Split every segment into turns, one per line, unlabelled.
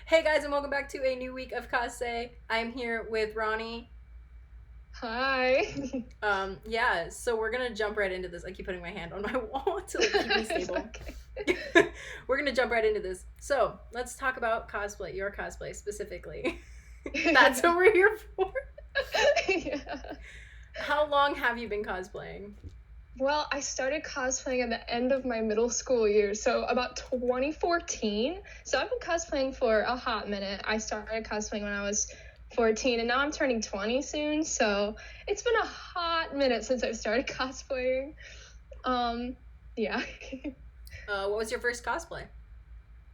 Hey guys, and welcome back to a new week of Cos-Say. I'm here with Roni.
Hi.
Yeah, so we're gonna jump right into this. I keep putting my hand on my wall to like keep me
It's
stable.
okay.
We're gonna jump right into this. So let's talk about cosplay, your cosplay specifically. That's what we're here for.
Yeah.
How long have you been cosplaying?
Well, I started cosplaying at the end of my middle school year, so about 2014. So I've been cosplaying for a hot minute. I started cosplaying when I was 14, and now I'm turning 20 soon, so it's been a hot minute since I've started cosplaying. Um, yeah.
What was your first cosplay?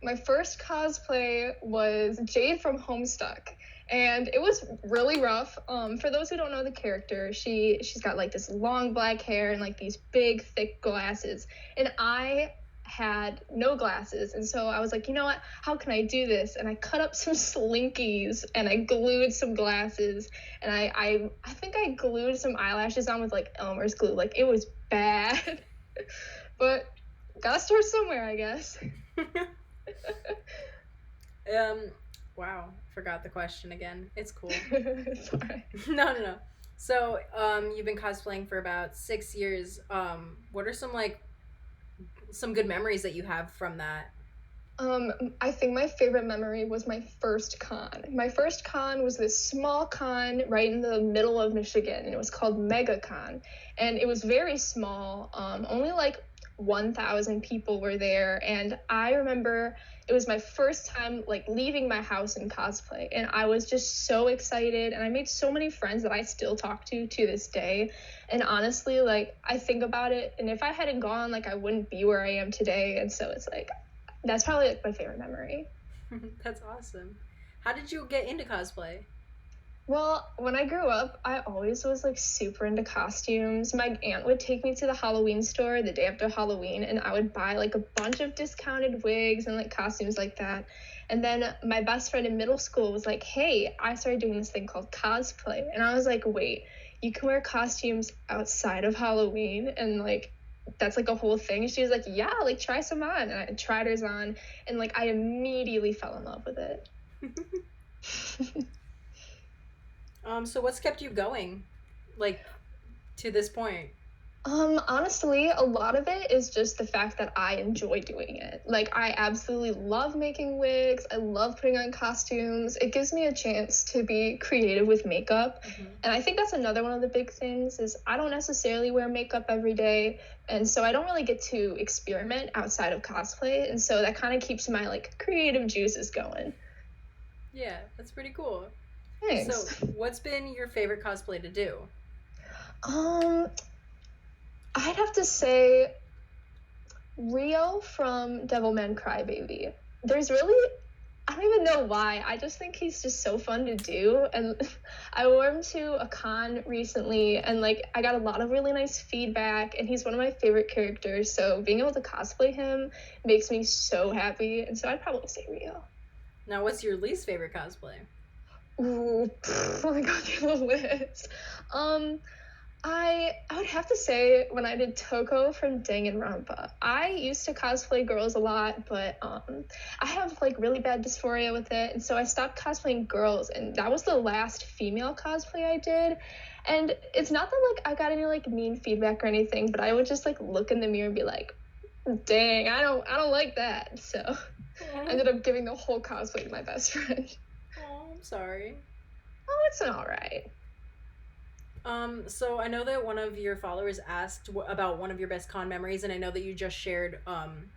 My first cosplay was Jade from Homestuck, and it was really rough. For those who don't know the character, she's got like this long black hair and like these big thick glasses, and I had no glasses, and so I was like, you know what, how can I do this? And I cut up some slinkies and I glued some glasses, and I think I glued some eyelashes on with like Elmer's glue. Like, it was bad. But gotta start somewhere, I guess.
um, wow, forgot the question again. It's cool.
Sorry.
No. So, you've been cosplaying for about 6 years. What are some good memories that you have from that?
I think my favorite memory was my first con. My first con was this small con right in the middle of Michigan, and it was called MegaCon. And it was very small. Only like 1,000 people were there, and I remember it was my first time like leaving my house in cosplay, and I was just so excited, and I made so many friends that I still talk to this day. And honestly, like, I think about it, and if I hadn't gone, like, I wouldn't be where I am today. And so it's like that's probably like my favorite memory.
That's awesome. How did you get into cosplay?
Well, when I grew up, I always was like super into costumes. My aunt would take me to the Halloween store the day after Halloween, and I would buy like a bunch of discounted wigs and like costumes like that. And then my best friend in middle school was like, "Hey, I started doing this thing called cosplay." And I was like, "Wait, you can wear costumes outside of Halloween?" And like, that's like a whole thing. She was like, "Yeah, like, try some on." And I tried hers on, and like I immediately fell in love with it.
So what's kept you going, like, to this point?
Honestly, a lot of it is just the fact that I enjoy doing it. Like, I absolutely love making wigs. I love putting on costumes. It gives me a chance to be creative with makeup.
Mm-hmm.
And I think that's another one of the big things is I don't necessarily wear makeup every day. And so I don't really get to experiment outside of cosplay. And so that kind of keeps my like creative juices going.
Yeah, that's pretty cool. So,
Thanks.
what's been your favorite cosplay to do?
Um, I'd have to say Rio from Devilman Crybaby. There's really, I don't even know why. I just think he's just so fun to do. And I wore him to a con recently, and like I got a lot of really nice feedback, and he's one of my favorite characters. So being able to cosplay him makes me so happy. And so I'd probably say Rio.
Now, what's your least favorite cosplay?
Ooh, oh my god, the list. Um, I would have to say when I did Toko from Danganronpa. I used to cosplay girls a lot, but I have like really bad dysphoria with it, and so I stopped cosplaying girls, and that was the last female cosplay I did. And it's not that like I got any like mean feedback or anything, but I would just like look in the mirror and be like, "Dang, I don't like that." So I
Oh,
ended up giving the whole cosplay to my best friend.
I'm sorry.
Oh, it's all right.
So I know that one of your followers asked about one of your best con memories, and I know that you just shared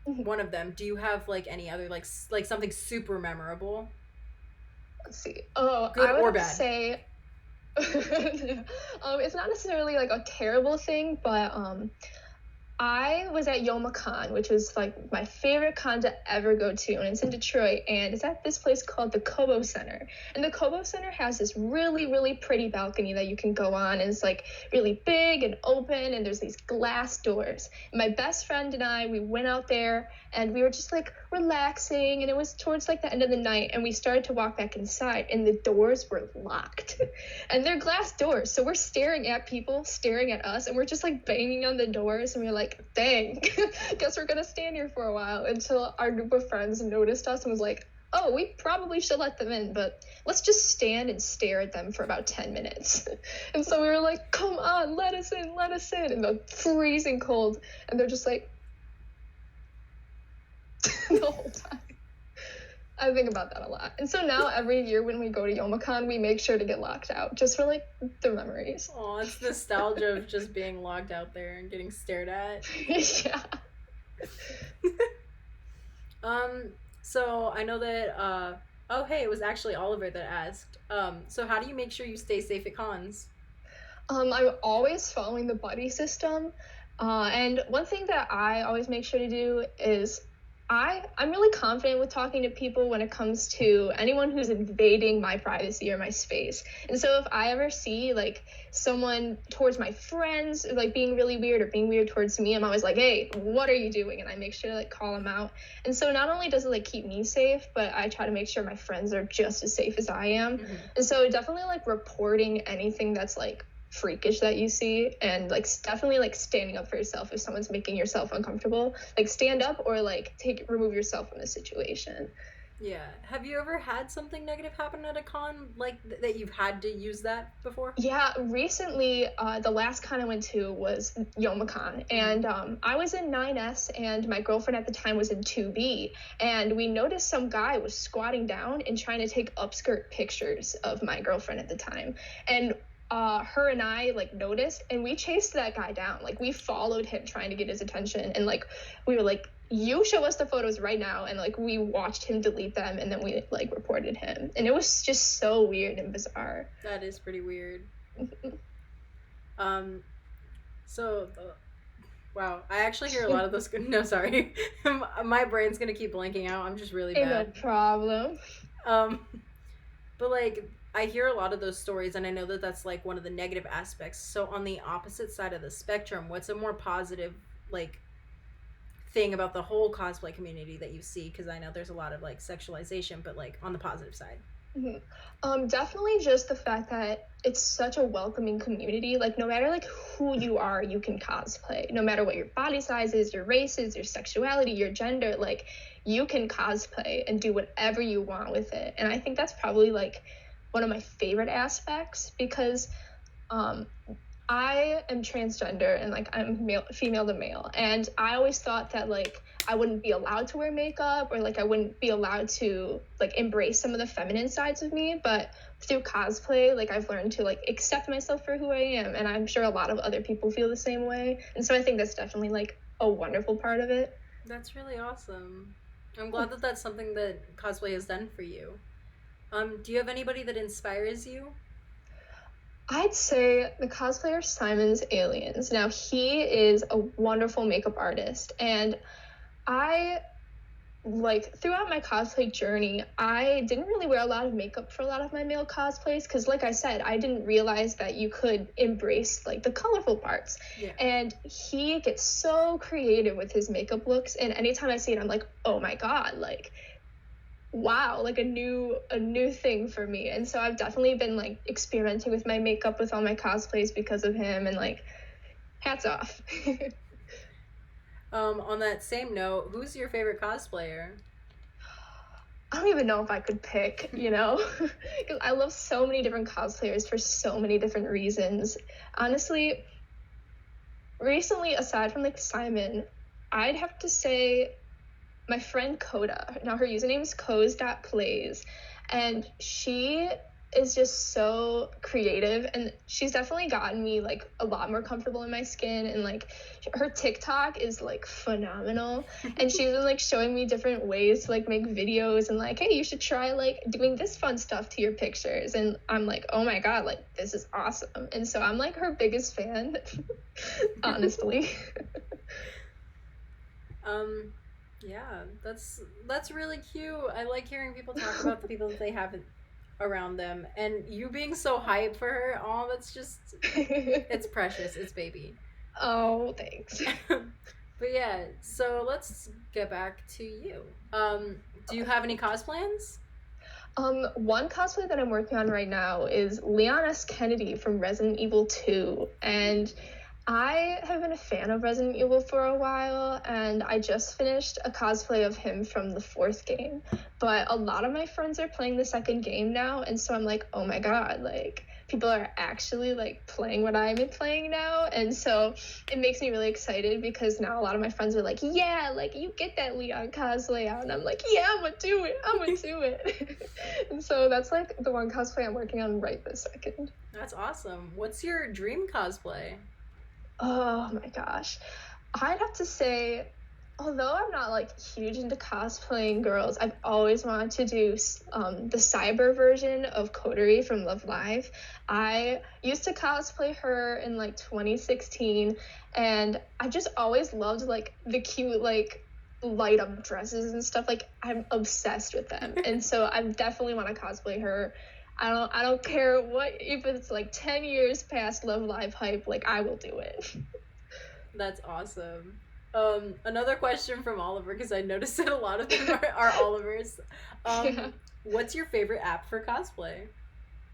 one of them. Do you have like any other like something super memorable,
Let's see. Oh,
good
I would
or
have to
bad?
say it's not necessarily like a terrible thing, but I was at YomaCon, which was like my favorite con to ever go to, and it's in Detroit, and it's at this place called the Kobo Center. And the Kobo Center has this really, really pretty balcony that you can go on, and it's like really big and open, and there's these glass doors. And my best friend and I, we went out there, and we were just like relaxing, and it was towards like the end of the night, and we started to walk back inside, and the doors were locked. And they're glass doors, so we're staring at people staring at us, and we're just like banging on the doors, and we're like, dang, guess we're gonna stand here for a while, until our group of friends noticed us and was like, oh, we probably should let them in, but let's just stand and stare at them for about 10 minutes. And so we were like, come on, let us in, in the freezing cold. And they're just like, the whole time. I think about that a lot. And so now every year when we go to Youmacon, we make sure to get locked out just for like the memories.
Oh, it's nostalgia of just being locked out there and getting stared at.
Yeah.
So I know that oh hey, it was actually Oliver that asked. So how do you make sure you stay safe at cons?
I'm always following the buddy system. And one thing that I always make sure to do is I'm really confident with talking to people when it comes to anyone who's invading my privacy or my space. And so if I ever see like someone towards my friends like being really weird or being weird towards me, I'm always like, hey, what are you doing? And I make sure to like call them out. And so not only does it like keep me safe, but I try to make sure my friends are just as safe as I am. Mm-hmm. And so definitely like reporting anything that's like freakish that you see, and like definitely like standing up for yourself if someone's making yourself uncomfortable. Like stand up or like remove yourself from the situation.
Yeah. Have you ever had something negative happen at a con, like that you've had to use that before?
Yeah, recently the last con I went to was Youmacon, and I was in 9S and my girlfriend at the time was in 2B, and we noticed some guy was squatting down and trying to take upskirt pictures of my girlfriend at the time. And her and I like noticed, and we chased that guy down. Like we followed him trying to get his attention, and like we were like, you show us the photos right now. And like we watched him delete them, and then we like reported him, and it was just so weird and bizarre.
That is pretty weird. Wow, I actually hear a lot of those. No, sorry. My brain's gonna keep blanking out. I'm just really bad.
No problem.
But like I hear a lot of those stories, and I know that that's like one of the negative aspects. So on the opposite side of the spectrum, what's a more positive like thing about the whole cosplay community that you see? Because I know there's a lot of like sexualization, but like on the positive side.
Mm-hmm. Definitely just the fact that it's such a welcoming community. Like no matter like who you are, you can cosplay. No matter what your body size is, your race is, your sexuality, your gender, like you can cosplay and do whatever you want with it. And I think that's probably like one of my favorite aspects, because I am transgender and like I'm female to male, and I always thought that like I wouldn't be allowed to wear makeup, or like I wouldn't be allowed to like embrace some of the feminine sides of me. But through cosplay, like I've learned to like accept myself for who I am, and I'm sure a lot of other people feel the same way. And so I think that's definitely like a wonderful part of it.
That's really awesome. I'm glad that that's something that cosplay has done for you. Do you have anybody that inspires you?
I'd say the cosplayer Simon's Aliens. Now, he is a wonderful makeup artist, and I, like, throughout my cosplay journey, I didn't really wear a lot of makeup for a lot of my male cosplays, because, like I said, I didn't realize that you could embrace, like, the colorful parts. Yeah. And he gets so creative with his makeup looks, and anytime I see it, I'm like, oh my god, like, wow, like a new thing for me. And so I've definitely been like experimenting with my makeup with all my cosplays because of him, and like hats off.
On that same note, who's your favorite cosplayer?
I don't even know if I could pick, you know, because I love so many different cosplayers for so many different reasons. Honestly, recently, aside from like Simon, I'd have to say my friend Coda. Now her username is cos.plays, and she is just so creative, and she's definitely gotten me like a lot more comfortable in my skin, and like her TikTok is like phenomenal. And she's been like showing me different ways to like make videos, and like, hey, you should try like doing this fun stuff to your pictures. And I'm like, oh my god, like this is awesome. And so I'm like her biggest fan. Honestly.
Yeah, that's really cute. I like hearing people talk about the people that they have around them, and you being so hyped for her. Oh, that's just it's precious. It's baby.
Oh, thanks.
But yeah, so let's get back to you. Do you have any cosplans?
One cosplay that I'm working on right now is Leon S. Kennedy from Resident Evil 2, and I have been a fan of Resident Evil for a while, and I just finished a cosplay of him from the fourth game. But a lot of my friends are playing the second game now, and so I'm like, oh my god, like, people are actually, like, playing what I've been playing now. And so it makes me really excited because now a lot of my friends are like, yeah, like, you get that Leon cosplay out. And I'm like, yeah, I'm gonna do it. I'm gonna do it. And so that's, like, the one cosplay I'm working on right this second.
That's awesome. What's your dream cosplay?
Oh my gosh. I'd have to say, although I'm not like huge into cosplaying girls, I've always wanted to do the cyber version of Coterie from Love Live. I used to cosplay her in like 2016, and I just always loved like the cute like light up dresses and stuff. Like I'm obsessed with them, and so I definitely want to cosplay her. I don't care what, if it's like 10 years past Love Live hype, like I will do it.
That's awesome. Another question from Oliver, because I noticed that a lot of them are Oliver's.
Yeah.
What's your favorite app for cosplay?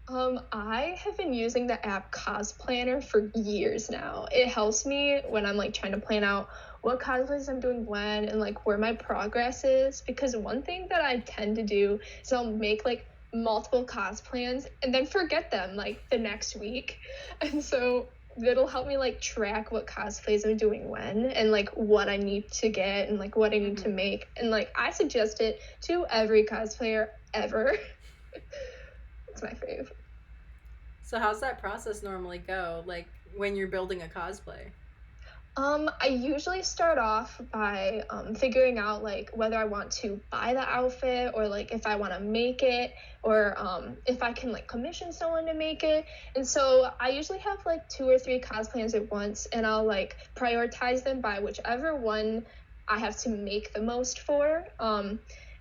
I have been using the app Cos Planner for years now. It helps me when I'm like trying to plan out what cosplays I'm doing when and like where my progress is, because one thing that I tend to do is I'll make like multiple cos plans and then forget them like the next week. And so it'll help me like track what cosplays I'm doing when and like what I need to get and like what I need to make. And like I suggest it to every cosplayer ever. It's my fave.
So how's that process normally go? Like when you're building a cosplay?
I usually start off by figuring out like whether I want to buy the outfit or like if I want to make it or if I can like commission someone to make it. And so I usually have like 2 or 3 cosplays at once, and I'll like prioritize them by whichever one I have to make the most for. And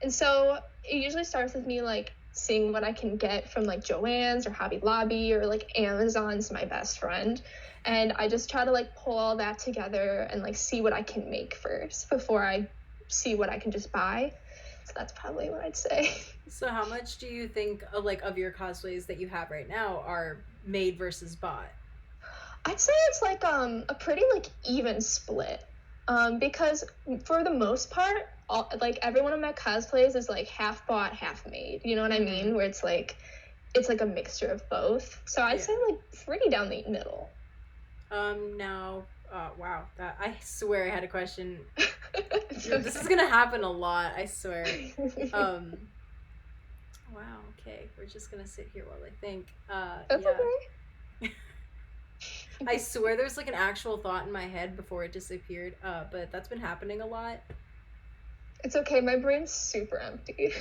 so it usually starts with me like seeing what I can get from like Joann's or Hobby Lobby or like Amazon's my best friend. And I just try to like pull all that together and like see what I can make first before I see what I can just buy. So that's probably what I'd say.
So how much do you think like of your cosplays that you have right now are made versus bought?
I'd say it's like a pretty like even split. Because for the most part, like every one of my cosplays is like half bought, half made. You know what I mean? Where it's like a mixture of both. So I'd say like pretty down the middle.
Now, wow, that I swear I had a question. This is gonna happen a lot, I swear. Wow, okay, we're just gonna sit here while I think.
That's
yeah.
Okay.
I swear there's like an actual thought in my head before it disappeared, but that's been happening a lot.
It's okay, my brain's super empty.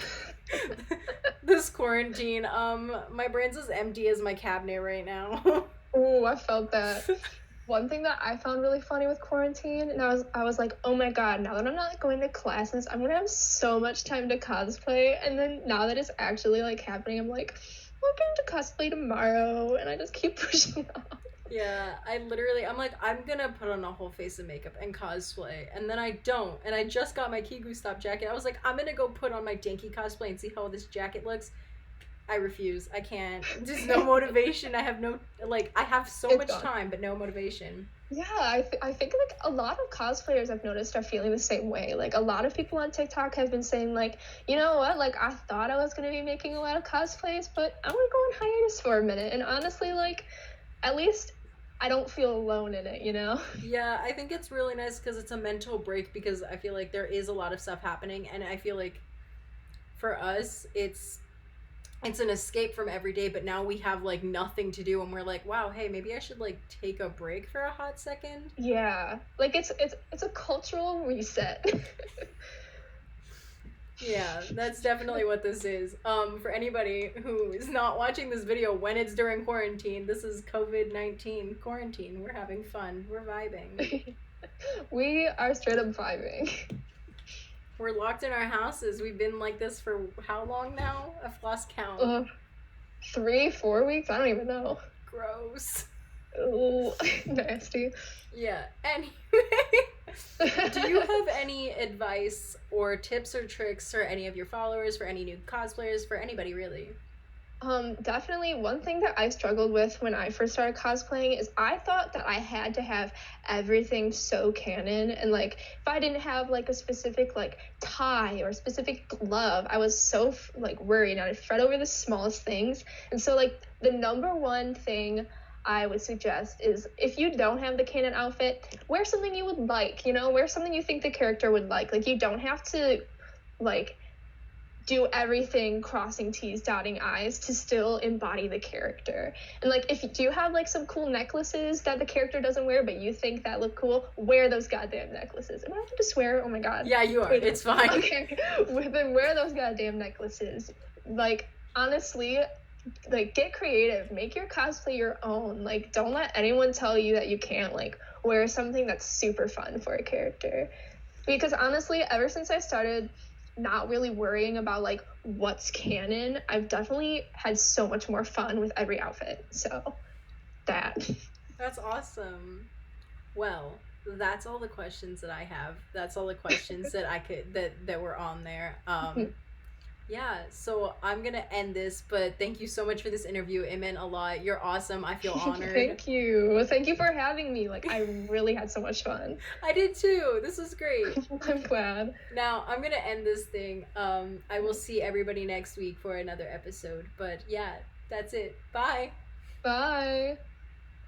This quarantine, my brain's as empty as my cabinet right now.
Ooh, I felt that. One thing that I found really funny with quarantine, and I was like, oh my god, now that I'm not going to classes, I'm gonna have so much time to cosplay. And then now that it's actually like happening, I'm like, I'm going to cosplay tomorrow, and I just keep pushing it off.
Yeah, I'm like, I'm gonna put on a whole face of makeup and cosplay, and then I don't. And I just got my Kigu Stop jacket. I was like, I'm gonna go put on my dinky cosplay and see how this jacket looks. I refuse. I can't. There's no motivation. I have no, like, I have so much time, but no motivation.
Yeah, I think like a lot of cosplayers I've noticed are feeling the same way. Like a lot of people on TikTok have been saying like, you know what, like I thought I was gonna be making a lot of cosplays, but I'm gonna go on hiatus for a minute. And honestly, like, at least I don't feel alone in it, you know?
Yeah, I think it's really nice because it's a mental break, because I feel like there is a lot of stuff happening, and I feel like for us, it's an escape from every day, but now we have like nothing to do, and we're like, wow, hey, maybe I should like take a break for a hot second.
Yeah, like it's a cultural reset.
Yeah, that's definitely what this is. For anybody who is not watching this video when it's during quarantine, this is COVID-19 quarantine. We're having fun. We're vibing.
We are straight up vibing.
We're locked in our houses. We've been like this for how long now? I've lost count.
3-4 weeks? I don't even know.
Gross.
Ooh, nasty.
Yeah. Anyway, do you have any advice or tips or tricks for any of your followers, for any new cosplayers, for anybody really?
Definitely one thing that I struggled with when I first started cosplaying is I thought that I had to have everything so canon, and like if I didn't have like a specific like tie or a specific glove, I was so like worried, and I'd fret over the smallest things. And so like the number one thing I would suggest is if you don't have the canon outfit, wear something you would like, you know, wear something you think the character would like. Like you don't have to like do everything crossing T's, dotting I's to still embody the character. And like if you do have like some cool necklaces that the character doesn't wear but you think that look cool, wear those goddamn necklaces. Am I allowed to swear? Oh my god.
Yeah, you are. It's fine.
Okay. Then wear those goddamn necklaces. Like honestly, like get creative. Make your cosplay your own. Like don't let anyone tell you that you can't like wear something that's super fun for a character. Because honestly, ever since I started not really worrying about like what's canon, I've definitely had so much more fun with every outfit. So
that's awesome. Well, that's all the questions that I have. That's all the questions that I could that were on there. Yeah, so I'm gonna end this, but thank you so much for this interview. It meant a lot. You're awesome. I feel honored.
Thank you. Thank you for having me. Like I really had so much fun.
I did too. This was great.
I'm glad.
Now I'm gonna end this thing. I will see everybody next week for another episode. But yeah, that's it. Bye.
Bye.